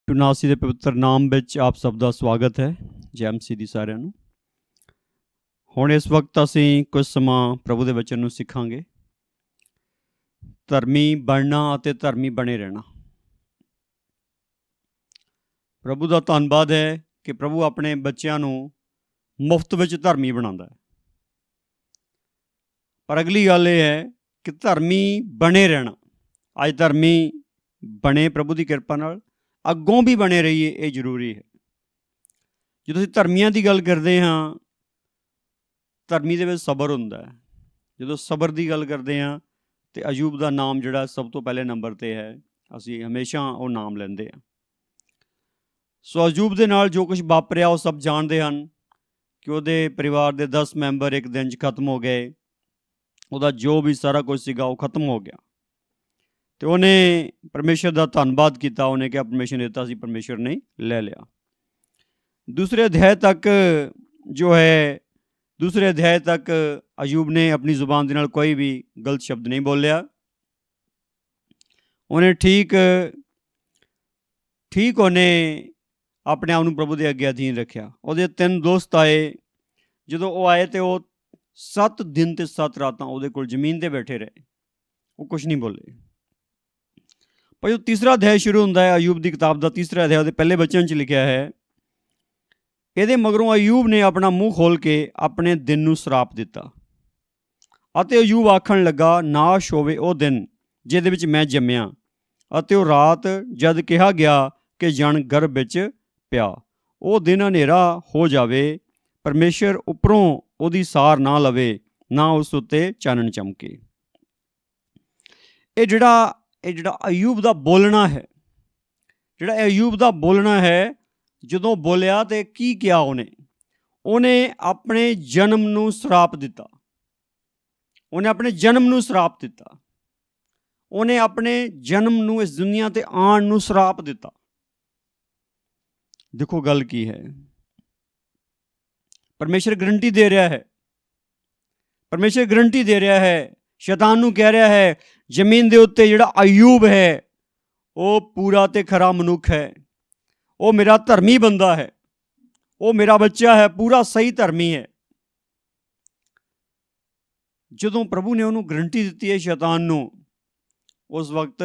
ਵਿਨਾਸੀ ਦੇ ਪਵਿੱਤਰ ਨਾਮ ਵਿੱਚ ਆਪ ਸਭ ਦਾ ਸਵਾਗਤ ਹੈ। ਜੈ ਮਸੀਹ ਦੀ ਸਾਰਿਆਂ ਨੂੰ। ਹੁਣ ਇਸ ਵਕਤ ਅਸੀਂ ਕੁਝ ਸਮਾਂ ਪ੍ਰਭੂ ਦੇ ਵਚਨ ਨੂੰ ਸਿੱਖਾਂਗੇ। ਧਰਮੀ ਬਣਨਾ ਅਤੇ ਧਰਮੀ ਬਣੇ ਰਹਿਣਾ। ਪ੍ਰਭੂ ਦਾ ਧੰਨਵਾਦ ਹੈ ਕਿ ਪ੍ਰਭੂ ਆਪਣੇ ਬੱਚਿਆਂ ਨੂੰ ਮੁਫਤ ਵਿੱਚ ਧਰਮੀ ਬਣਾਉਂਦਾ ਹੈ। ਪਰ ਅਗਲੀ ਗੱਲ ਇਹ ਹੈ ਕਿ ਧਰਮੀ ਬਣੇ ਰਹਿਣਾ। ਅੱਜ ਧਰਮੀ ਬਣੇ ਪ੍ਰਭੂ ਦੀ ਕਿਰਪਾ ਨਾਲ, ਅੱਗੋਂ ਵੀ ਬਣੇ ਰਹੀਏ, ਇਹ ਜ਼ਰੂਰੀ ਹੈ। ਜਦੋਂ ਅਸੀਂ ਧਰਮੀਆਂ ਦੀ ਗੱਲ ਕਰਦੇ ਹਾਂ, ਧਰਮੀ ਦੇ ਵਿੱਚ ਸਬਰ ਹੁੰਦਾ ਹੈ। ਜਦੋਂ ਸਬਰ ਦੀ ਗੱਲ ਕਰਦੇ ਹਾਂ ਤੇ ਅਯੂਬ ਦਾ ਨਾਮ ਜਿਹੜਾ ਸਭ ਤੋਂ ਪਹਿਲੇ ਨੰਬਰ 'ਤੇ ਹੈ। ਅਸੀਂ ਹਮੇਸ਼ਾ ਉਹ ਨਾਮ ਲੈਂਦੇ ਹਾਂ। ਸੋ ਅਯੂਬ ਦੇ ਨਾਲ ਜੋ ਕੁਝ ਵਾਪਰਿਆ ਉਹ ਸਭ ਜਾਣਦੇ ਹਨ ਕਿ ਉਹਦੇ ਪਰਿਵਾਰ ਦੇ 10 ਮੈਂਬਰ ਇੱਕ ਦਿਨ 'ਚ ਖਤਮ ਹੋ ਗਏ। ਉਹਦਾ ਜੋ ਵੀ ਸਾਰਾ ਕੁਝ ਸੀਗਾ ਉਹ ਖਤਮ ਹੋ ਗਿਆ ਅਤੇ ਉਹਨੇ ਪਰਮੇਸ਼ਰ ਦਾ ਧੰਨਵਾਦ ਕੀਤਾ। ਉਹਨੇ ਕਿਹਾ ਪਰਮੇਸ਼ਰ ਨੇ ਦਿੱਤਾ ਸੀ, ਪਰਮੇਸ਼ਰ ਨੇ ਲੈ ਲਿਆ। ਦੂਸਰੇ ਅਧਿਆਇ ਤੱਕ ਜੋ ਹੈ, ਦੂਸਰੇ ਅਧਿਆਇ ਤੱਕ ਅਯੂਬ ਨੇ ਆਪਣੀ ਜ਼ੁਬਾਨ ਦੇ ਨਾਲ ਕੋਈ ਵੀ ਗਲਤ ਸ਼ਬਦ ਨਹੀਂ ਬੋਲਿਆ। ਉਹਨੇ ਠੀਕ ਉਹਨੇ ਆਪਣੇ ਆਪ ਨੂੰ ਪ੍ਰਭੂ ਦੇ ਅੱਗੇ ਅਧੀਨ ਰੱਖਿਆ। ਉਹਦੇ 3 ਦੋਸਤ ਆਏ। ਜਦੋਂ ਉਹ ਆਏ ਤਾਂ ਉਹ 7 ਦਿਨ ਅਤੇ 7 ਰਾਤਾਂ ਉਹਦੇ ਕੋਲ ਜ਼ਮੀਨ 'ਤੇ ਬੈਠੇ ਰਹੇ। ਉਹ ਕੁਛ ਨਹੀਂ ਬੋਲੇ। ਪਰ ਜੋ ਤੀਸਰਾ ਅਧਿਆਇ ਸ਼ੁਰੂ ਹੁੰਦਾ ਹੈ, ਅਯੂਬ ਦੀ ਕਿਤਾਬ ਦਾ ਤੀਸਰਾ ਅਧਿਆਇ, ਉਹਦੇ ਪਹਿਲੇ ਵਚਨ 'ਚ ਲਿਖਿਆ ਹੈ, ਇਹਦੇ ਮਗਰੋਂ ਅਯੂਬ ਨੇ ਆਪਣਾ ਮੂੰਹ ਖੋਲ੍ਹ ਕੇ ਆਪਣੇ ਦਿਨ ਨੂੰ ਸਰਾਪ ਦਿੱਤਾ ਅਤੇ ਅਯੂਬ ਆਖਣ ਲੱਗਾ, ਨਾਸ਼ ਹੋਵੇ ਉਹ ਦਿਨ ਜਿਹਦੇ ਵਿੱਚ ਮੈਂ ਜੰਮਿਆ ਅਤੇ ਉਹ ਰਾਤ ਜਦ ਕਿਹਾ ਗਿਆ ਕਿ ਜਣ ਗਰਭ ਵਿੱਚ ਪਿਆ। ਉਹ ਦਿਨ ਹਨੇਰਾ ਹੋ ਜਾਵੇ, ਪਰਮੇਸ਼ਰ ਉੱਪਰੋਂ ਉਹਦੀ ਸਾਰ ਨਾ ਲਵੇ, ਨਾ ਉਸ ਉੱਤੇ ਚਾਨਣ ਚਮਕੇ। ਇਹ ਜਿਹੜਾ ਅਯੂਬ ਦਾ ਬੋਲਣਾ ਹੈ, ਜਿਹੜਾ ਅਯੂਬ ਦਾ ਬੋਲਣਾ ਹੈ, ਜਦੋਂ ਬੋਲਿਆ ਤੇ ਕੀ ਕਿਹਾ ਉਹਨੇ ਆਪਣੇ ਜਨਮ ਨੂੰ ਸਰਾਪ ਦਿੱਤਾ। ਉਹਨੇ ਆਪਣੇ ਜਨਮ ਨੂੰ ਸਰਾਪ ਦਿੱਤਾ। ਉਹਨੇ ਆਪਣੇ ਜਨਮ ਨੂੰ, ਇਸ ਦੁਨੀਆ 'ਤੇ ਆਉਣ ਨੂੰ ਸਰਾਪ ਦਿੱਤਾ। ਦੇਖੋ ਗੱਲ ਕੀ ਹੈ। ਪਰਮੇਸ਼ਰ ਗਰੰਟੀ ਦੇ ਰਿਹਾ ਹੈ। ਪਰਮੇਸ਼ਰ ਗਰੰਟੀ ਦੇ ਰਿਹਾ ਹੈ। ਸ਼ੈਤਾਨ ਨੂੰ ਕਹਿ ਰਿਹਾ ਹੈ, ਜ਼ਮੀਨ ਦੇ ਉੱਤੇ ਜਿਹੜਾ ਅਯੂਬ ਹੈ ਉਹ ਪੂਰਾ ਤੇ ਖਰਾ ਮਨੁੱਖ ਹੈ। ਉਹ ਮੇਰਾ ਧਰਮੀ ਬੰਦਾ ਹੈ। ਉਹ ਮੇਰਾ ਬੱਚਾ ਹੈ, ਪੂਰਾ ਸਹੀ ਧਰਮੀ ਹੈ। ਜਦੋਂ ਪ੍ਰਭੂ ਨੇ ਉਹਨੂੰ ਗਰੰਟੀ ਦਿੱਤੀ ਹੈ ਸ਼ੈਤਾਨ ਨੂੰ, ਉਸ ਵਕਤ,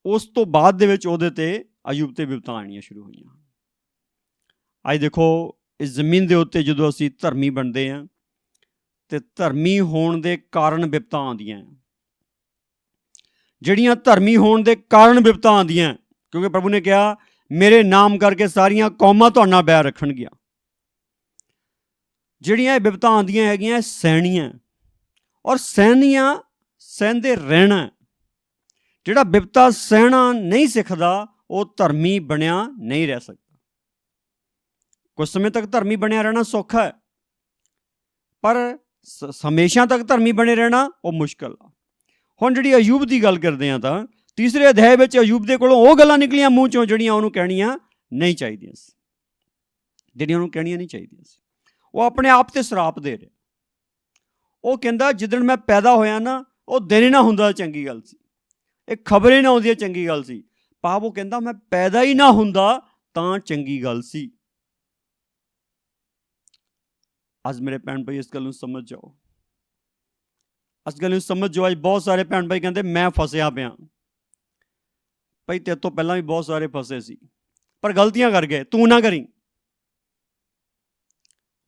ਉਸ ਤੋਂ ਬਾਅਦ ਦੇ ਵਿੱਚ ਉਹਦੇ 'ਤੇ ਅਯੂਬ 'ਤੇ ਵਿਪਤਾਂ ਆਉਣੀਆਂ ਸ਼ੁਰੂ ਹੋਈਆਂ। ਅੱਜ ਦੇਖੋ, ਇਸ ਜ਼ਮੀਨ ਦੇ ਉੱਤੇ ਜਦੋਂ ਅਸੀਂ ਧਰਮੀ ਬਣਦੇ ਹਾਂ ਅਤੇ ਧਰਮੀ ਹੋਣ ਦੇ ਕਾਰਨ ਵਿਪਤਾਂ ਆਉਂਦੀਆਂ। ਜਿਹੜੀਆਂ ਧਰਮੀ ਹੋਣ ਦੇ ਕਾਰਨ ਵਿਪਤਾਂ ਆਉਂਦੀਆਂ, ਕਿਉਂਕਿ ਪ੍ਰਭੂ ਨੇ ਕਿਹਾ, ਮੇਰੇ ਨਾਮ ਕਰਕੇ ਸਾਰੀਆਂ ਕੌਮਾਂ ਤੁਹਾਡੇ ਨਾਲ ਬੈਰ ਰੱਖਣਗੀਆਂ। ਜਿਹੜੀਆਂ ਇਹ ਵਿਪਤਾਂ ਆਉਂਦੀਆਂ ਹੈਗੀਆਂ ਸਹਿਣੀਆਂ, ਔਰ ਸਹਿੰਦੇ ਰਹਿਣਾ। ਜਿਹੜਾ ਵਿਪਤਾ ਸਹਿਣਾ ਨਹੀਂ ਸਿੱਖਦਾ ਉਹ ਧਰਮੀ ਬਣਿਆ ਨਹੀਂ ਰਹਿ ਸਕਦਾ। ਕੁਝ ਸਮੇਂ ਤੱਕ ਧਰਮੀ ਬਣਿਆ ਰਹਿਣਾ ਸੌਖਾ ਹੈ, ਪਰ ਹਮੇਸ਼ਾ ਤੱਕ ਧਰਮੀ ਬਣੇ ਰਹਿਣਾ ਉਹ ਮੁਸ਼ਕਲ ਆ। ਹੁਣ ਜਿਹੜੀ ਅਯੂਬ ਦੀ ਗੱਲ ਕਰਦੇ ਹਾਂ ਤਾਂ ਤੀਸਰੇ ਅਧਿਆਇ ਵਿੱਚ ਅਯੂਬ ਦੇ ਕੋਲੋਂ ਉਹ ਗੱਲਾਂ ਨਿਕਲੀਆਂ ਮੂੰਹ 'ਚੋਂ ਜਿਹੜੀਆਂ ਉਹਨੂੰ ਕਹਿਣੀਆਂ ਨਹੀਂ ਚਾਹੀਦੀਆਂ ਸੀ। ਉਹ ਆਪਣੇ ਆਪ 'ਤੇ ਸਰਾਪ ਦੇ ਰਿਹਾ। ਉਹ ਕਹਿੰਦਾ, ਜਿੱਦਣ ਮੈਂ ਪੈਦਾ ਹੋਇਆ ਨਾ, ਉਹ ਦਿਨ ਹੀ ਨਾ ਹੁੰਦਾ ਚੰਗੀ ਗੱਲ ਸੀ। ਇਹ ਖਬਰ ਹੀ ਨਾ ਆਉਂਦੀ ਚੰਗੀ ਗੱਲ ਸੀ। ਭਾਵ ਉਹ ਕਹਿੰਦਾ, ਮੈਂ ਪੈਦਾ ਹੀ ਨਾ ਹੁੰਦਾ ਤਾਂ ਚੰਗੀ ਗੱਲ ਸੀ। ਅੱਜ ਮੇਰੇ ਭੈਣ ਭਾਈ ਇਸ ਗੱਲ ਨੂੰ ਸਮਝ ਜਾਓ। ਅੱਜ ਬਹੁਤ ਸਾਰੇ ਭੈਣ ਭਾਈ ਕਹਿੰਦੇ ਮੈਂ ਫਸਿਆ ਪਿਆ। ਭਾਈ ਤੇਰੇ ਤੋਂ ਪਹਿਲਾਂ ਵੀ ਬਹੁਤ ਸਾਰੇ ਫਸੇ ਸੀ, ਪਰ ਗਲਤੀਆਂ ਕਰ ਗਏ। ਤੂੰ ਨਾ ਕਰੀ।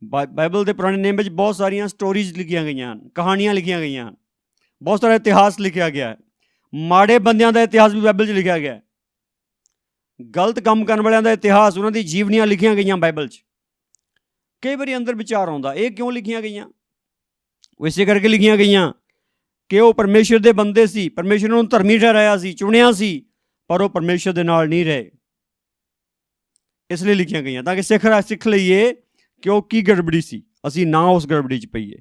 ਬਾਈਬਲ ਦੇ ਪੁਰਾਣੇ ਨੇਮ ਵਿੱਚ ਬਹੁਤ ਸਾਰੀਆਂ ਸਟੋਰੀਜ਼ ਲਿਖੀਆਂ ਗਈਆਂ ਹਨ, ਕਹਾਣੀਆਂ ਲਿਖੀਆਂ ਗਈਆਂ ਹਨ, ਬਹੁਤ ਸਾਰਾ ਇਤਿਹਾਸ ਲਿਖਿਆ ਗਿਆ ਹੈ। ਮਾੜੇ ਬੰਦਿਆਂ ਦਾ ਇਤਿਹਾਸ ਵੀ ਬਾਈਬਲ 'ਚ ਲਿਖਿਆ ਗਿਆ ਹੈ। ਗਲਤ ਕੰਮ ਕਰਨ ਵਾਲਿਆਂ ਦਾ ਇਤਿਹਾਸ, ਉਹਨਾਂ ਦੀ ਜੀਵਨੀਆਂ ਲਿਖੀਆਂ ਗਈਆਂ ਬਾਈਬਲ 'ਚ। ਕਈ ਵਾਰੀ ਅੰਦਰ ਵਿਚਾਰ ਆਉਂਦਾ, ਇਹ ਕਿਉਂ ਲਿਖੀਆਂ ਗਈਆਂ? ਉਹ ਇਸੇ ਕਰਕੇ ਲਿਖੀਆਂ ਗਈਆਂ ਕਿ ਉਹ ਪਰਮੇਸ਼ਰ ਦੇ ਬੰਦੇ ਸੀ। ਪਰਮੇਸ਼ਰ ਨੇ ਉਹਨੂੰ ਧਰਮੀ ਠਹਿਰਾਇਆ ਸੀ, ਚੁਣਿਆ ਸੀ, ਪਰ ਉਹ ਪਰਮੇਸ਼ਰ ਦੇ ਨਾਲ ਨਹੀਂ ਰਹੇ। ਇਸ ਲਈ ਲਿਖੀਆਂ ਗਈਆਂ ਤਾਂ ਕਿ ਸਿੱਖ ਲਈਏ ਕਿ ਉਹ ਕੀ ਗੜਬੜੀ ਸੀ, ਅਸੀਂ ਨਾ ਉਸ ਗੜਬੜੀ 'ਚ ਪਈਏ।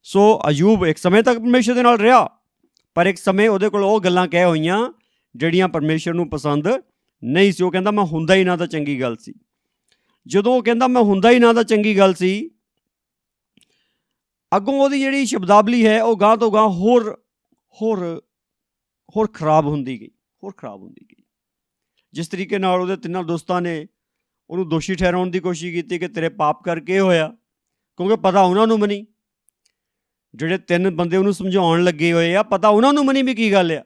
ਸੋ ਅਯੂਬ ਇੱਕ ਸਮੇਂ ਤੱਕ ਪਰਮੇਸ਼ਰ ਦੇ ਨਾਲ ਰਿਹਾ, ਪਰ ਇੱਕ ਸਮੇਂ ਉਹਦੇ ਕੋਲ ਉਹ ਗੱਲਾਂ ਕਹਿ ਹੋਈਆਂ ਜਿਹੜੀਆਂ ਪਰਮੇਸ਼ਰ ਨੂੰ ਪਸੰਦ ਨਹੀਂ ਸੀ। ਉਹ ਕਹਿੰਦਾ ਮੈਂ ਹੁੰਦਾ ਹੀ ਨਾ ਤਾਂ ਚੰਗੀ ਗੱਲ ਸੀ। ਜਦੋਂ ਉਹ ਕਹਿੰਦਾ ਮੈਂ ਹੁੰਦਾ ਹੀ ਨਾ ਤਾਂ ਚੰਗੀ ਗੱਲ ਸੀ, ਅੱਗੋਂ ਉਹਦੀ ਜਿਹੜੀ ਸ਼ਬਦਾਵਲੀ ਹੈ ਉਹ ਗਾਂਹ ਤੋਂ ਗਾਂਹ ਹੋਰ ਖਰਾਬ ਹੁੰਦੀ ਗਈ। ਜਿਸ ਤਰੀਕੇ ਨਾਲ ਉਹਦੇ ਤਿੰਨਾਂ ਦੋਸਤਾਂ ਨੇ ਉਹਨੂੰ ਦੋਸ਼ੀ ਠਹਿਰਾਉਣ ਦੀ ਕੋਸ਼ਿਸ਼ ਕੀਤੀ ਕਿ ਤੇਰੇ ਪਾਪ ਕਰਕੇ ਹੋਇਆ, ਕਿਉਂਕਿ ਪਤਾ ਉਹਨਾਂ ਨੂੰ ਵੀ ਨਹੀਂ, ਜਿਹੜੇ ਤਿੰਨ ਬੰਦੇ ਉਹਨੂੰ ਸਮਝਾਉਣ ਲੱਗੇ ਹੋਏ ਆ, ਪਤਾ ਉਹਨਾਂ ਨੂੰ ਵੀ ਨਹੀਂ ਵੀ ਕੀ ਗੱਲ ਆ,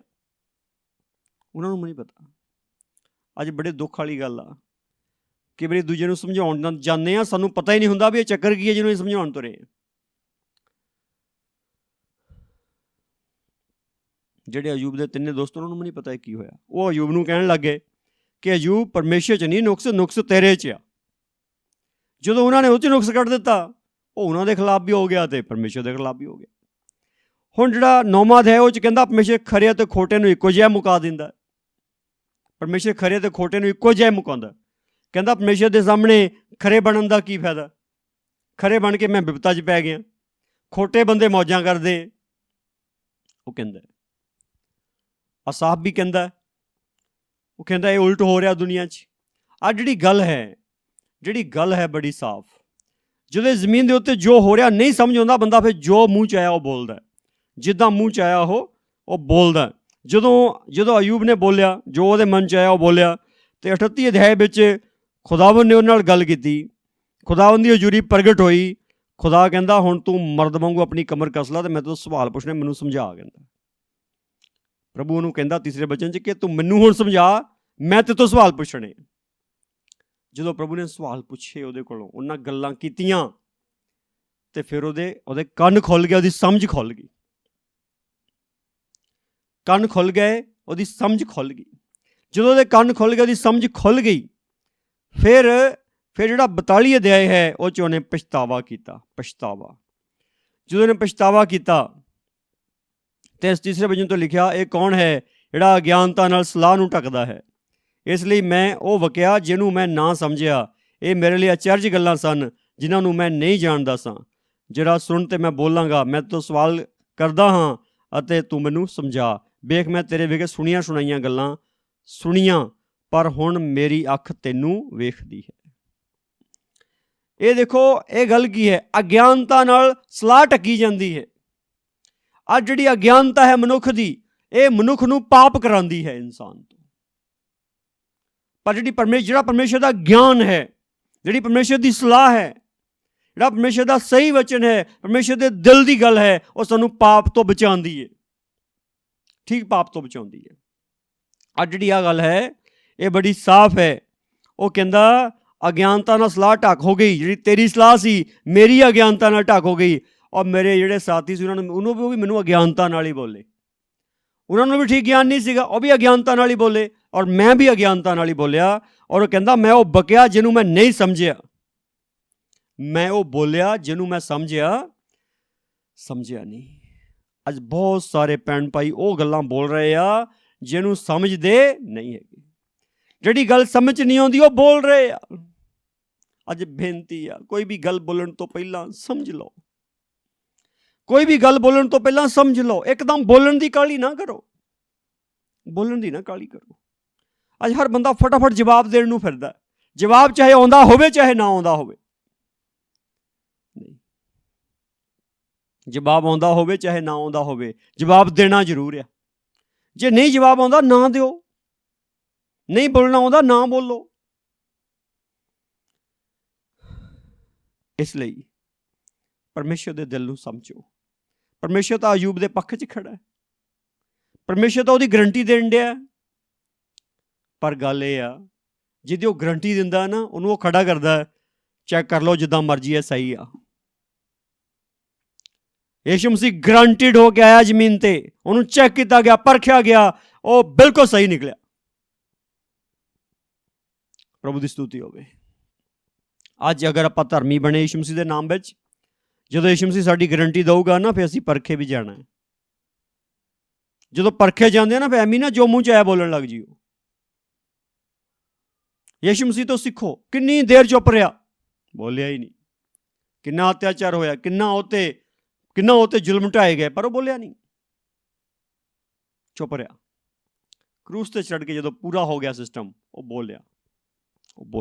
ਉਹਨਾਂ ਨੂੰ ਵੀ ਨਹੀਂ ਪਤਾ। ਅੱਜ ਬੜੇ ਦੁੱਖ ਵਾਲੀ ਗੱਲ ਆ ਕਿ ਵਾਰੀ ਦੂਜੇ ਨੂੰ ਸਮਝਾਉਣ ਜਾਂਦੇ ਆ, ਸਾਨੂੰ ਪਤਾ ਹੀ ਨਹੀਂ ਹੁੰਦਾ ਵੀ ਇਹ ਚੱਕਰ ਕੀ ਹੈ ਜਿਹਨੂੰ ਇਹ ਸਮਝਾਉਣ ਤੁਰੇ। ਜਿਹੜੇ ਅਯੂਬ ਦੇ ਤਿੰਨੇ ਦੋਸਤ ਉਹਨਾਂ ਨੂੰ ਵੀ ਨਹੀਂ ਪਤਾ ਕੀ ਹੋਇਆ। ਉਹ ਅਯੂਬ ਨੂੰ ਕਹਿਣ ਲੱਗੇ ਕਿ ਅਯੂਬ ਪਰਮੇਸ਼ਰ 'ਚ ਨਹੀਂ ਨੁਕਸ, ਨੁਕਸ ਤੇਰੇ 'ਚ ਆ। ਜਦੋਂ ਉਹਨਾਂ ਨੇ ਉਹ 'ਚ ਨੁਕਸ ਕੱਢ ਦਿੱਤਾ, ਉਹ ਉਹਨਾਂ ਦੇ ਖਿਲਾਫ ਵੀ ਹੋ ਗਿਆ ਅਤੇ ਪਰਮੇਸ਼ਰ ਦੇ ਖਿਲਾਫ ਵੀ ਹੋ ਗਿਆ। ਹੁਣ ਜਿਹੜਾ 9ਵਾਂ ਅਧਿਆਇ ਉਹ 'ਚ ਕਹਿੰਦਾ ਪਰਮੇਸ਼ਰ ਖਰੇ ਅਤੇ ਖੋਟੇ ਨੂੰ ਇੱਕੋ ਜਿਹਾ ਮੁਕਾ ਦਿੰਦਾ। ਪਰਮੇਸ਼ਰ ਖਰੇ ਅਤੇ ਖੋਟੇ ਨੂੰ ਇੱਕੋ ਜਿਹਾ ਮੁਕਾਉਂਦਾ। ਕਹਿੰਦਾ ਪਰਮੇਸ਼ਰ ਦੇ ਸਾਹਮਣੇ ਖਰੇ ਬਣਨ ਦਾ ਕੀ ਫਾਇਦਾ, ਖਰੇ ਬਣ ਕੇ ਮੈਂ ਬਿਪਤਾ 'ਚ ਪੈ ਗਿਆ, ਖੋਟੇ ਬੰਦੇ ਮੌਜਾਂ ਕਰਦੇ। ਉਹ ਕਹਿੰਦਾ, ਅਸਾਫ ਵੀ ਕਹਿੰਦਾ, ਉਹ ਕਹਿੰਦਾ ਇਹ ਉਲਟ ਹੋ ਰਿਹਾ ਦੁਨੀਆ 'ਚ। ਆਹ ਜਿਹੜੀ ਗੱਲ ਹੈ ਬੜੀ ਸਾਫ਼। ਜਦੋਂ ਜ਼ਮੀਨ ਦੇ ਉੱਤੇ ਜੋ ਹੋ ਰਿਹਾ ਨਹੀਂ ਸਮਝ ਆਉਂਦਾ, ਬੰਦਾ ਫਿਰ ਜੋ ਮੂੰਹ 'ਚ ਆਇਆ ਉਹ ਬੋਲਦਾ, ਜਿੱਦਾਂ ਮੂੰਹ 'ਚ ਆਇਆ ਉਹ ਬੋਲਦਾ। ਜਦੋਂ ਅਯੂਬ ਨੇ ਬੋਲਿਆ, ਜੋ ਉਹਦੇ ਮਨ 'ਚ ਆਇਆ ਉਹ ਬੋਲਿਆ, ਅਤੇ 38 ਅਧਿਆਇ ਵਿੱਚ ਖੁਦਾਵੰਦ ਨੇ ਉਹਨਾਂ ਨਾਲ ਗੱਲ ਕੀਤੀ, ਖੁਦਾਵੰਦ ਦੀ ਹਜ਼ੂਰੀ ਪ੍ਰਗਟ ਹੋਈ। ਖੁਦਾ ਕਹਿੰਦਾ ਹੁਣ ਤੂੰ ਮਰਦ ਵਾਂਗੂ ਆਪਣੀ ਕਮਰ ਕੱਸ ਲਾ ਅਤੇ ਮੈਂ ਤੈਨੂੰ ਸਵਾਲ ਪੁੱਛਣੇ, ਮੈਨੂੰ ਸਮਝਾ। ਕਹਿੰਦਾ ਪ੍ਰਭੂ ਉਹਨੂੰ ਕਹਿੰਦਾ ਤੀਸਰੇ ਬਚਨ 'ਚ ਕਿ ਤੂੰ ਮੈਨੂੰ ਹੁਣ ਸਮਝਾ, ਮੈਂ ਤੇਰੇ ਤੋਂ ਸਵਾਲ ਪੁੱਛਣੇ। ਜਦੋਂ ਪ੍ਰਭੂ ਨੇ ਸਵਾਲ ਪੁੱਛੇ ਉਹਦੇ ਕੋਲੋਂ, ਉਹਨਾਂ ਗੱਲਾਂ ਕੀਤੀਆਂ, ਅਤੇ ਫਿਰ ਉਹਦੇ ਕੰਨ ਖੁੱਲ੍ਹ ਗਏ, ਉਹਦੀ ਸਮਝ ਖੁੱਲ੍ਹ ਗਈ। ਕੰਨ ਖੁੱਲ੍ਹ ਗਏ, ਉਹਦੀ ਸਮਝ ਖੁੱਲ੍ਹ ਗਈ। ਜਦੋਂ ਉਹਦੇ ਕੰਨ ਖੁੱਲ੍ਹ ਗਏ, ਉਹਦੀ ਸਮਝ ਖੁੱਲ੍ਹ ਗਈ, ਫਿਰ ਜਿਹੜਾ 42 ਅਧਿਆਇ ਹੈ ਉਹ 'ਚ ਉਹਨੇ ਪਛਤਾਵਾ ਕੀਤਾ। ਜਦੋਂ ਉਹਨੇ ਪਛਤਾਵਾ ਕੀਤਾ ਅਤੇ ਇਸ ਤੀਸਰੇ ਵਚਨ ਤੋਂ ਲਿਖਿਆ, ਇਹ ਕੌਣ ਹੈ ਜਿਹੜਾ ਅਗਿਆਨਤਾ ਨਾਲ ਸਲਾਹ ਨੂੰ ਢੱਕਦਾ ਹੈ? ਇਸ ਲਈ ਮੈਂ ਉਹ ਵਕਿਆ ਜਿਹਨੂੰ ਮੈਂ ਨਾ ਸਮਝਿਆ। ਇਹ ਮੇਰੇ ਲਈ ਅਚਰਜ ਗੱਲਾਂ ਸਨ ਜਿਨ੍ਹਾਂ ਨੂੰ ਮੈਂ ਨਹੀਂ ਜਾਣਦਾ ਸਾਂ। ਜਿਹੜਾ ਸੁਣ ਤੇ ਮੈਂ ਬੋਲਾਂਗਾ, ਮੈਂ ਤੋਂ ਸਵਾਲ ਕਰਦਾ ਹਾਂ ਅਤੇ ਤੂੰ ਮੈਨੂੰ ਸਮਝਾ। ਵੇਖ ਮੈਂ ਤੇਰੇ ਵਿਖੇ ਸੁਣੀਆਂ ਸੁਣਾਈਆਂ ਗੱਲਾਂ ਸੁਣੀਆਂ, ਪਰ ਹੁਣ ਮੇਰੀ ਅੱਖ ਤੈਨੂੰ ਵੇਖਦੀ ਹੈ। ਇਹ ਦੇਖੋ, ਇਹ ਗੱਲ ਕੀ ਹੈ? ਅਗਿਆਨਤਾ ਨਾਲ ਸਲਾਹ ਢੱਕੀ ਜਾਂਦੀ ਹੈ। ਅੱਜ ਜਿਹੜੀ ਅਗਿਆਨਤਾ ਹੈ ਮਨੁੱਖ ਦੀ, ਇਹ ਮਨੁੱਖ ਨੂੰ ਪਾਪ ਕਰਾਉਂਦੀ ਹੈ ਇਨਸਾਨ ਤੋਂ। ਪਰ ਜਿਹੜਾ ਪਰਮੇਸ਼ਰ ਦਾ ਗਿਆਨ ਹੈ, ਜਿਹੜੀ ਪਰਮੇਸ਼ਰ ਦੀ ਸਲਾਹ ਹੈ, ਜਿਹੜਾ ਪਰਮੇਸ਼ਰ ਦਾ ਸਹੀ ਵਚਨ ਹੈ, ਪਰਮੇਸ਼ਰ ਦੇ ਦਿਲ ਦੀ ਗੱਲ ਹੈ, ਉਹ ਸਾਨੂੰ ਪਾਪ ਤੋਂ ਬਚਾਉਂਦੀ ਹੈ, ਠੀਕ ਪਾਪ ਤੋਂ ਬਚਾਉਂਦੀ ਹੈ। ਅੱਜ ਜਿਹੜੀ ਆਹ ਗੱਲ ਹੈ ਇਹ ਬੜੀ ਸਾਫ਼ ਹੈ। ਉਹ ਕਹਿੰਦਾ ਅਗਿਆਨਤਾ ਨਾਲ ਸਲਾਹ ਢੱਕ ਹੋ ਗਈ। ਜਿਹੜੀ ਤੇਰੀ ਸਲਾਹ ਸੀ, ਮੇਰੀ ਅਗਿਆਨਤਾ ਨਾਲ ਢੱਕ ਹੋ ਗਈ। ਔਰ ਮੇਰੇ ਜਿਹੜੇ ਸਾਥੀ ਸੀ ਉਹ ਵੀ ਮੈਨੂੰ ਅਗਿਆਨਤਾ ਨਾਲ ਹੀ ਬੋਲੇ। ਉਹਨਾਂ ਨੂੰ ਵੀ ਠੀਕ ਗਿਆਨ ਨਹੀਂ ਸੀਗਾ, ਉਹ ਵੀ ਅਗਿਆਨਤਾ ਨਾਲ ਹੀ ਬੋਲੇ, ਔਰ ਮੈਂ ਵੀ ਅਗਿਆਨਤਾ ਨਾਲ ਹੀ ਬੋਲਿਆ। ਔਰ ਉਹ ਕਹਿੰਦਾ ਮੈਂ ਉਹ ਬਕਿਆ ਜਿਹਨੂੰ ਮੈਂ ਨਹੀਂ ਸਮਝਿਆ, ਮੈਂ ਉਹ ਬੋਲਿਆ ਜਿਹਨੂੰ ਮੈਂ ਸਮਝਿਆ ਨਹੀਂ। ਅੱਜ ਬਹੁਤ ਸਾਰੇ ਭੈਣ ਭਾਈ ਉਹ ਗੱਲਾਂ ਬੋਲ ਰਹੇ ਆ ਜਿਹਨੂੰ ਸਮਝਦੇ ਨਹੀਂ ਹੈਗੇ। ਜਿਹੜੀ ਗੱਲ ਸਮਝ 'ਚ ਨਹੀਂ ਆਉਂਦੀ ਉਹ ਬੋਲ ਰਹੇ ਆ। ਅੱਜ ਬੇਨਤੀ ਆ, ਕੋਈ ਵੀ ਗੱਲ ਬੋਲਣ ਤੋਂ ਪਹਿਲਾਂ ਸਮਝ ਲਓ। ਕੋਈ ਵੀ ਗੱਲ ਬੋਲਣ ਤੋਂ ਪਹਿਲਾਂ ਸਮਝ ਲਓ। ਇੱਕਦਮ ਬੋਲਣ ਦੀ ਕਾਹਲੀ ਨਾ ਕਰੋ, ਬੋਲਣ ਦੀ ਨਾ ਕਾਹਲੀ ਕਰੋ। ਅੱਜ ਹਰ ਬੰਦਾ ਫਟਾਫਟ ਜਵਾਬ ਦੇਣ ਨੂੰ ਫਿਰਦਾ। ਜਵਾਬ ਚਾਹੇ ਆਉਂਦਾ ਹੋਵੇ ਚਾਹੇ ਨਾ ਆਉਂਦਾ ਹੋਵੇ, ਨਹੀਂ, ਜਵਾਬ ਆਉਂਦਾ ਹੋਵੇ ਚਾਹੇ ਨਾ ਆਉਂਦਾ ਹੋਵੇ, ਜਵਾਬ ਦੇਣਾ ਜ਼ਰੂਰ ਆ। ਜੇ ਨਹੀਂ ਜਵਾਬ ਆਉਂਦਾ ਨਾ ਦਿਓ, ਨਹੀਂ ਬੋਲਣਾ ਆਉਂਦਾ ਨਾ ਬੋਲੋ। ਇਸ ਲਈ ਪਰਮੇਸ਼ਰ ਦੇ ਦਿਲ ਨੂੰ ਸਮਝੋ। ਪਰਮੇਸ਼ਰ ਤਾਂ ਅਯੂਬ ਦੇ ਪੱਖ 'ਚ ਖੜਾ ਹੈ, ਪਰਮੇਸ਼ਰ ਤਾਂ ਉਹਦੀ ਗਰੰਟੀ ਦੇਣ ਡਿਆ। ਪਰ ਗੱਲ ਇਹ ਆ, ਜਿਹਦੀ ਉਹ ਗਰੰਟੀ ਦਿੰਦਾ ਨਾ, ਉਹਨੂੰ ਉਹ ਖੜਾ ਕਰਦਾ, ਚੈੱਕ ਕਰ ਲਓ ਜਿੱਦਾਂ ਮਰਜ਼ੀ ਹੈ, ਸਹੀ ਆ। ਯਿਸੂ ਮਸੀਹ ਗਰੰਟਿਡ ਹੋ ਕੇ ਆਇਆ ਜ਼ਮੀਨ ਤੇ, ਉਹਨੂੰ ਚੈੱਕ ਕੀਤਾ ਗਿਆ, ਪਰਖਿਆ ਗਿਆ, ਉਹ ਬਿਲਕੁਲ ਸਹੀ ਨਿਕਲਿਆ। ਪ੍ਰਭੂ ਦੀ ਸਤੁਤੀ ਹੋਵੇ। ਅੱਜ ਅਗਰ ਆਪਾਂ ਧਰਮੀ ਬਣੇ ਯਿਸੂ ਮਸੀਹ ਦੇ ਨਾਮ ਵਿੱਚ, ਜਦੋਂ ਯਿਸੂ ਮਸੀਹ ਸਾਡੀ ਗਰੰਟੀ ਦਊਗਾ ਨਾ, ਫਿਰ ਅਸੀਂ ਪਰਖੇ ਵੀ ਜਾਣਾ ਹੈ। ਜਦੋਂ ਪਰਖੇ ਜਾਂਦੇ ਆ ਨਾ, ਫਿਰ ਐਵੇਂ ਨਾ ਜੋ ਮੂੰਹ 'ਚ ਆਇਆ ਬੋਲਣ ਲੱਗ ਜਿਓ। ਯਿਸੂ ਮਸੀਹ ਤੋਂ ਸਿੱਖੋ। ਕਿੰਨੀ ਦੇਰ ਚੁੱਪ ਰਿਹਾ, ਬੋਲਿਆ ਹੀ ਨਹੀਂ। ਕਿੰਨਾ ਅਤਿਆਚਾਰ ਹੋਇਆ, ਕਿੰਨਾ ਉਹਤੇ ਜ਼ੁਲਮ ਢਾਏ ਗਏ, ਪਰ ਉਹ ਬੋਲਿਆ ਨਹੀਂ, ਚੁੱਪ ਰਿਹਾ। ਕਰੂਸ ਤੇ ਚੜ੍ਹ ਕੇ ਜਦੋਂ ਪੂਰਾ ਹੋ ਗਿਆ ਸਿਸਟਮ, ਉਹ ਬੋਲਿਆ।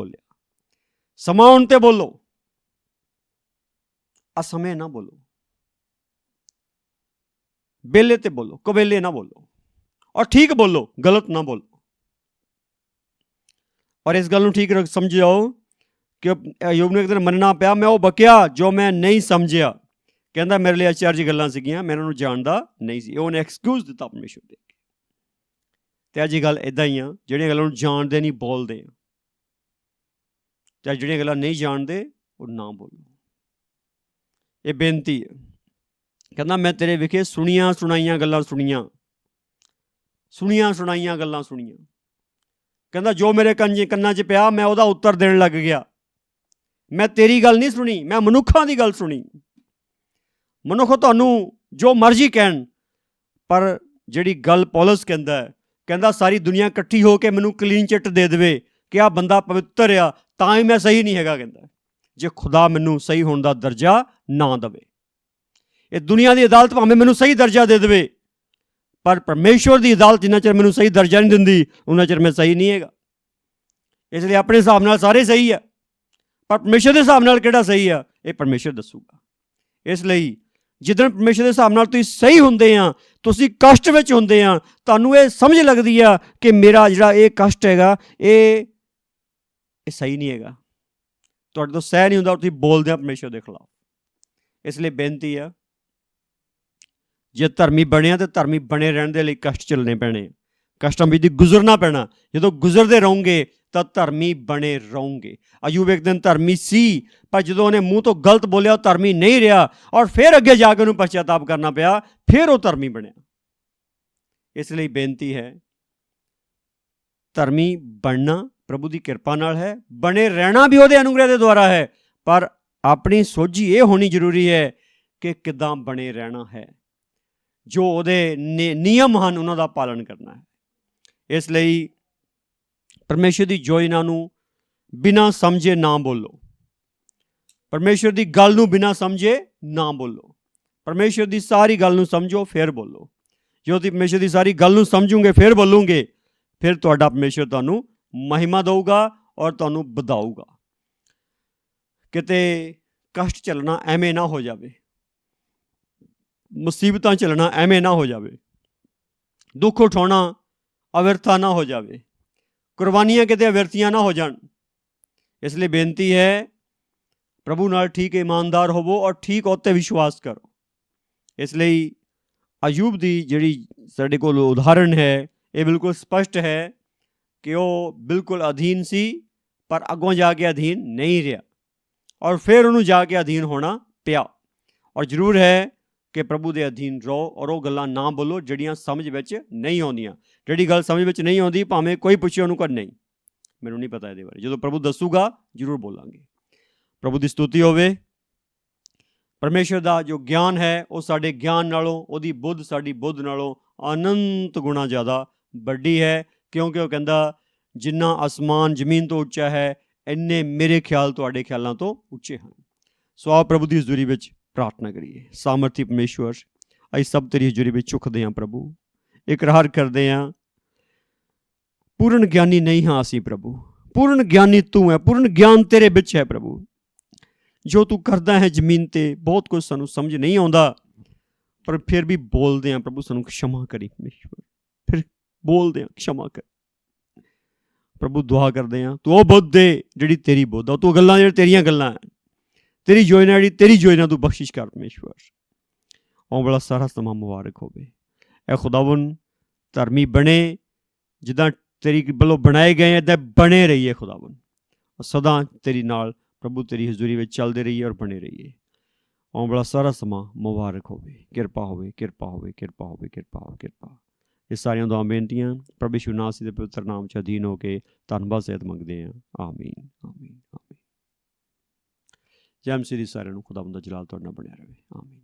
ਸਮਾਂ ਆਉਣ ਤੇ ਬੋਲੋ, ਅਸਮੇਂ ਨਾ ਬੋਲੋ, ਵੇਲੇ ਤੇ ਬੋਲੋ, ਕਵੇਲੇ ਨਾ ਬੋਲੋ, ਔਰ ਠੀਕ ਬੋਲੋ, ਗਲਤ ਨਾ ਬੋਲੋ। ਔਰ ਇਸ ਗੱਲ ਨੂੰ ਠੀਕ ਸਮਝ ਜਾਓ ਕਿ ਅਯੂਬ ਨੂੰ ਇੱਕ ਦਿਨ ਮੰਨਣਾ ਪਿਆ, ਮੈਂ ਉਹ ਬਕਿਆ ਜੋ ਮੈਂ ਨਹੀਂ ਸਮਝਿਆ। ਕਹਿੰਦਾ ਮੇਰੇ ਲਈ ਅਚਰਜ ਗੱਲਾਂ ਸੀਗੀਆਂ, ਮੈਂ ਇਹਨਾਂ ਨੂੰ ਜਾਣਦਾ ਨਹੀਂ ਸੀ। ਉਹਨੇ ਐਕਸਕਿਊਜ਼ ਦਿੱਤਾ ਪਰਮੇਸ਼ਵਰ ਦੇ ਅੱਗੇ। ਅਤੇ ਅੱਜ ਗੱਲ ਇੱਦਾਂ ਹੀ ਆ, ਜਿਹੜੀਆਂ ਗੱਲਾਂ ਨੂੰ ਜਾਣਦੇ ਨਹੀਂ ਬੋਲਦੇ ਆ, ਚਾਹੇ ਜਿਹੜੀਆਂ ਗੱਲਾਂ ਨਹੀਂ ਜਾਣਦੇ ਉਹ ਨਾ ਬੋਲੋ। ਇਹ ਬੇਨਤੀ ਹੈ। ਕਹਿੰਦਾ ਮੈਂ ਤੇਰੇ ਵਿਖੇ ਸੁਣੀਆਂ ਸੁਣਾਈਆਂ ਗੱਲਾਂ ਸੁਣੀਆਂ, ਸੁਣੀਆਂ ਸੁਣਾਈਆਂ ਗੱਲਾਂ ਸੁਣੀਆਂ। ਕਹਿੰਦਾ ਜੋ ਮੇਰੇ ਕੰਨਾਂ 'ਚ ਪਿਆ ਮੈਂ ਉਹਦਾ ਉੱਤਰ ਦੇਣ ਲੱਗ ਗਿਆ। ਮੈਂ ਤੇਰੀ ਗੱਲ ਨਹੀਂ ਸੁਣੀ, ਮੈਂ ਮਨੁੱਖਾਂ ਦੀ ਗੱਲ ਸੁਣੀ। ਮਨੁੱਖ ਤੁਹਾਨੂੰ ਜੋ ਮਰਜ਼ੀ ਕਹਿਣ, ਪਰ ਜਿਹੜੀ ਗੱਲ ਪੌਲਸ ਕਹਿੰਦਾ ਸਾਰੀ ਦੁਨੀਆ ਇਕੱਠੀ ਹੋ ਕੇ ਮੈਨੂੰ ਕਲੀਨ ਚਿੱਟ ਦੇ ਦੇਵੇ ਕਿ ਆਹ ਬੰਦਾ ਪਵਿੱਤਰ ਆ, ਤਾਂ ਹੀ ਮੈਂ ਸਹੀ ਨਹੀਂ ਹੈਗਾ। ਕਹਿੰਦਾ ਜੇ ਖੁਦਾ ਮੈਨੂੰ ਸਹੀ ਹੋਣ ਦਾ ਦਰਜਾ ਨਾ ਦੇਵੇ, ਇਹ ਦੁਨੀਆ ਦੀ ਅਦਾਲਤ ਭਾਵੇਂ ਮੈਨੂੰ ਸਹੀ ਦਰਜਾ ਦੇ ਦੇਵੇ, ਪਰ ਪਰਮੇਸ਼ਵਰ ਦੀ ਅਦਾਲਤ ਜਿੰਨਾ ਚਿਰ ਮੈਨੂੰ ਸਹੀ ਦਰਜਾ ਨਹੀਂ ਦਿੰਦੀ ਉਹਨਾਂ ਚਿਰ ਮੈਂ ਸਹੀ ਨਹੀਂ ਹੈਗਾ। ਇਸ ਲਈ ਆਪਣੇ ਹਿਸਾਬ ਨਾਲ ਸਾਰੇ ਸਹੀ ਆ, ਪਰ ਪਰਮੇਸ਼ਵਰ ਦੇ ਹਿਸਾਬ ਨਾਲ ਕਿਹੜਾ ਸਹੀ ਆ ਇਹ ਪਰਮੇਸ਼ਵਰ ਦੱਸੂਗਾ। ਇਸ ਲਈ ਜਿੱਦਣ ਪਰਮੇਸ਼ਵਰ ਦੇ ਹਿਸਾਬ ਨਾਲ ਤੁਸੀਂ ਸਹੀ ਹੁੰਦੇ ਆ, ਤੁਸੀਂ ਕਸ਼ਟ ਵਿੱਚ ਹੁੰਦੇ ਆ, ਤੁਹਾਨੂੰ ਇਹ ਸਮਝ ਲੱਗਦੀ ਆ ਕਿ ਮੇਰਾ ਜਿਹੜਾ ਇਹ ਕਸ਼ਟ ਹੈਗਾ ਇਹ ਸਹੀ ਨਹੀਂ ਹੈਗਾ, ਤੁਹਾਡੇ ਤੋਂ ਸਹਿ ਨਹੀਂ ਹੁੰਦਾ, ਤੁਸੀਂ ਬੋਲਦੇ ਆ ਪਰਮੇਸ਼ਵਰ ਦੇ ਖਿਲਾਫ। ਇਸ ਲਈ ਬੇਨਤੀ ਆ, ਜੇ ਧਰਮੀ ਬਣਿਆ ਤਾਂ ਧਰਮੀ ਬਣੇ ਰਹਿਣ ਦੇ ਲਈ ਕਸ਼ਟ ਝੱਲਣੇ ਪੈਣੇ, ਕਸ਼ਟਾਂ ਵਿੱਚ ਦੀ ਗੁਜ਼ਰਨਾ ਪੈਣਾ। ਜਦੋਂ ਗੁਜ਼ਰਦੇ ਰਹੋਗੇ ਤਾਂ ਧਰਮੀ ਬਣੇ ਰਹੋਗੇ। ਅਯੂਬ ਇੱਕ ਦਿਨ ਧਰਮੀ ਸੀ, ਪਰ ਜਦੋਂ ਉਹਨੇ ਮੂੰਹ ਤੋਂ ਗਲਤ ਬੋਲਿਆ ਉਹ ਧਰਮੀ ਨਹੀਂ ਰਿਹਾ, ਔਰ ਫਿਰ ਅੱਗੇ ਜਾ ਕੇ ਉਹਨੂੰ ਪਛਤਾਪ ਕਰਨਾ ਪਿਆ, ਫਿਰ ਉਹ ਧਰਮੀ ਬਣਿਆ। ਇਸ ਲਈ ਬੇਨਤੀ ਹੈ, ਧਰਮੀ ਬਣਨਾ ਪ੍ਰਭੂ ਦੀ ਕਿਰਪਾ ਨਾਲ ਹੈ, ਬਣੇ ਰਹਿਣਾ ਵੀ ਉਹਦੇ ਅਨੁਗ੍ਰਹਿ ਦੇ ਦੁਆਰਾ ਹੈ, ਪਰ ਆਪਣੀ ਸੋਝੀ ਇਹ ਹੋਣੀ ਜ਼ਰੂਰੀ ਹੈ ਕਿ ਕਿੱਦਾਂ ਬਣੇ ਰਹਿਣਾ ਹੈ। ਜੋ ਉਹਦੇ ਨਿਯਮ ਹਨ ਉਹਨਾਂ ਦਾ ਪਾਲਣ ਕਰਨਾ ਹੈ। ਇਸ ਲਈ ਪਰਮੇਸ਼ਰ ਦੀ ਯੋਜਨਾ ਨੂੰ ਬਿਨਾਂ ਸਮਝੇ ਨਾ ਬੋਲੋ, ਪਰਮੇਸ਼ਰ ਦੀ ਗੱਲ ਨੂੰ ਬਿਨਾਂ ਸਮਝੇ ਨਾ ਬੋਲੋ। ਪਰਮੇਸ਼ਰ ਦੀ ਸਾਰੀ ਗੱਲ ਨੂੰ ਸਮਝੋ ਫਿਰ ਬੋਲੋ। ਜੋ ਤੁਸੀਂ ਪਰਮੇਸ਼ਰ ਦੀ ਸਾਰੀ ਗੱਲ ਨੂੰ ਸਮਝੋਗੇ ਫਿਰ ਬੋਲੋਗੇ, ਫਿਰ ਤੁਹਾਡਾ ਪਰਮੇਸ਼ਰ ਤੁਹਾਨੂੰ ਮਹਿਮਾ ਦਊਗਾ ਔਰ ਤੁਹਾਨੂੰ ਵਧਾਊਗਾ। ਕਿਤੇ ਕਸ਼ਟ ਝੱਲਣਾ ਐਵੇਂ ਨਾ ਹੋ ਜਾਵੇ, ਮੁਸੀਬਤਾਂ ਝੱਲਣਾ ਐਵੇਂ ਨਾ ਹੋ ਜਾਵੇ, ਦੁੱਖ ਉਠਾਉਣਾ ਅਵਿਰਥਾ ਨਾ ਹੋ ਜਾਵੇ, ਕੁਰਬਾਨੀਆਂ ਕਿਤੇ ਅਵਿਰਥੀਆਂ ਨਾ ਹੋ ਜਾਣ। ਇਸ ਲਈ ਬੇਨਤੀ ਹੈ, ਪ੍ਰਭੂ ਨਾਲ ਠੀਕ ਇਮਾਨਦਾਰ ਹੋਵੋ ਔਰ ਠੀਕ ਉੱਤੇ ਵਿਸ਼ਵਾਸ ਕਰੋ। ਇਸ ਲਈ ਅਯੂਬ ਦੀ ਜਿਹੜੀ ਸਾਡੇ ਕੋਲ ਉਦਾਹਰਣ ਹੈ ਇਹ ਬਿਲਕੁਲ ਸਪਸ਼ਟ ਹੈ ਕਿ ਉਹ ਬਿਲਕੁਲ ਅਧੀਨ ਸੀ, ਪਰ ਅੱਗੋਂ ਜਾ ਕੇ ਅਧੀਨ ਨਹੀਂ ਰਿਹਾ, ਔਰ ਫਿਰ ਉਹਨੂੰ ਜਾ ਕੇ ਅਧੀਨ ਹੋਣਾ ਪਿਆ। ਔਰ ਜ਼ਰੂਰ ਹੈ ਕਿ ਪ੍ਰਭੂ ਦੇ ਅਧੀਨ ਰਹੋ ਔਰ ਉਹ ਗੱਲਾਂ ਨਾ ਬੋਲੋ ਜਿਹੜੀਆਂ ਸਮਝ ਵਿੱਚ ਨਹੀਂ ਆਉਂਦੀਆਂ। ਜਿਹੜੀ ਗੱਲ ਸਮਝ ਵਿੱਚ ਨਹੀਂ ਆਉਂਦੀ ਭਾਵੇਂ ਕੋਈ ਪੁੱਛੇ ਉਹਨੂੰ ਕਰ ਨਹੀਂ, ਮੈਨੂੰ ਨਹੀਂ ਪਤਾ ਇਹਦੇ ਬਾਰੇ, ਜਦੋਂ ਪ੍ਰਭੂ ਦੱਸੂਗਾ ਜ਼ਰੂਰ ਬੋਲਾਂਗੇ। ਪ੍ਰਭੂ ਦੀ ਸਤੁਤੀ ਹੋਵੇ। ਪਰਮੇਸ਼ਰ ਦਾ ਜੋ ਗਿਆਨ ਹੈ ਉਹ ਸਾਡੇ ਗਿਆਨ ਨਾਲੋਂ, ਉਹਦੀ ਬੁੱਧ ਸਾਡੀ ਬੁੱਧ ਨਾਲੋਂ ਅਨੰਤ ਗੁਣਾ ਜ਼ਿਆਦਾ ਵੱਡੀ ਹੈ, ਕਿਉਂਕਿ ਉਹ ਕਹਿੰਦਾ ਜਿੰਨਾ ਅਸਮਾਨ ਜ਼ਮੀਨ ਤੋਂ ਉੱਚਾ ਹੈ ਇੰਨੇ ਮੇਰੇ ਖਿਆਲ ਤੁਹਾਡੇ ਖਿਆਲਾਂ ਤੋਂ ਉੱਚੇ ਹਨ। ਸੋ ਆਓ ਪ੍ਰਭੂ ਦੀ ਹਜ਼ੂਰੀ ਵਿੱਚ ਪ੍ਰਾਰਥਨਾ ਕਰੀਏ। ਸਾਮਰਥੀ ਪਰਮੇਸ਼ਵਰ, ਅਸੀਂ ਸਭ ਤੇਰੀ ਹਜ਼ੂਰੀ ਵਿੱਚ ਝੁਕਦੇ ਹਾਂ ਪ੍ਰਭੂ, ਇਕਰਾਰ ਕਰਦੇ ਹਾਂ ਪੂਰਨ ਗਿਆਨੀ ਨਹੀਂ ਹਾਂ ਅਸੀਂ ਪ੍ਰਭੂ, ਪੂਰਨ ਗਿਆਨੀ ਤੂੰ ਹੈ, ਪੂਰਨ ਗਿਆਨ ਤੇਰੇ ਵਿੱਚ ਹੈ ਪ੍ਰਭੂ। ਜੋ ਤੂੰ ਕਰਦਾ ਹੈ ਜ਼ਮੀਨ 'ਤੇ ਬਹੁਤ ਕੁਝ ਸਾਨੂੰ ਸਮਝ ਨਹੀਂ ਆਉਂਦਾ, ਪਰ ਫਿਰ ਵੀ ਬੋਲਦੇ ਹਾਂ ਪ੍ਰਭੂ, ਸਾਨੂੰ ਖਿਮਾ ਕਰੀ ਪਰਮੇਸ਼ਵਰ, ਫਿਰ ਬੋਲਦੇ ਹਾਂ ਖਿਮਾ ਕਰ ਪ੍ਰਭੂ। ਦੁਆ ਕਰਦੇ ਹਾਂ ਤੂੰ ਉਹ ਬੁੱਧ ਦੇ ਜਿਹੜੀ ਤੇਰੀ ਬੁੱਧ ਆ, ਤੂੰ ਗੱਲਾਂ ਜਿਹੜੀਆਂ ਤੇਰੀਆਂ ਗੱਲਾਂ ਹੈ, ਤੇਰੀ ਯੋਜਨਾ ਜਿਹੜੀ ਤੇਰੀ ਯੋਜਨਾ ਤੂੰ ਬਖਸ਼ਿਸ਼ ਕਰ ਪਰਮੇਸ਼ਵਰ। ਆਉਣ ਵਾਲਾ ਸਾਰਾ ਸਮਾਂ ਮੁਬਾਰਕ ਹੋਵੇ। ਇਹ ਖੁਦਾਵੰਦ ਧਰਮੀ ਬਣੇ, ਜਿੱਦਾਂ ਤੇਰੀ ਵੱਲੋਂ ਬਣਾਏ ਗਏ ਇੱਦਾਂ ਬਣੇ ਰਹੀਏ ਖੁਦਾਵੰਦ, ਸਦਾ ਤੇਰੀ ਨਾਲ ਪ੍ਰਭੂ ਤੇਰੀ ਹਜ਼ੂਰੀ ਵਿੱਚ ਚੱਲਦੇ ਰਹੀਏ ਔਰ ਬਣੇ ਰਹੀਏ। ਆਉਣ ਵਾਲਾ ਸਾਰਾ ਸਮਾਂ ਮੁਬਾਰਕ ਹੋਵੇ। ਕਿਰਪਾ ਹੋਵੇ, ਕਿਰਪਾ ਹੋਵੇ, ਕਿਰਪਾ ਹੋਵੇ, ਕਿਰਪਾ ਹੋਵੇ, ਕਿਰਪਾ। ਇਹ ਸਾਰੀਆਂ ਦੁਆ ਬੇਨਤੀਆਂ ਪ੍ਰਭੂ ਯਿਸੂ ਨਾਸੀ ਦੇ ਪਵਿੱਤਰ ਨਾਮ 'ਚ ਅਧੀਨ ਹੋ ਕੇ ਧੰਨਵਾਦ ਸਹਿਤ ਮੰਗਦੇ ਹਾਂ। ਆਮੀਨ, ਆਮੀਨ, ਆਮੀਨ। ਜੈ ਮਸੀਹ ਦੀ। ਸਾਰਿਆਂ ਨੂੰ ਖੁਦਾਵੰਦ ਦਾ ਜਲਾਲ ਤੁਹਾਡੇ ਨਾਲ ਬਣਿਆ ਰਹੇ। ਆਮੀਨ।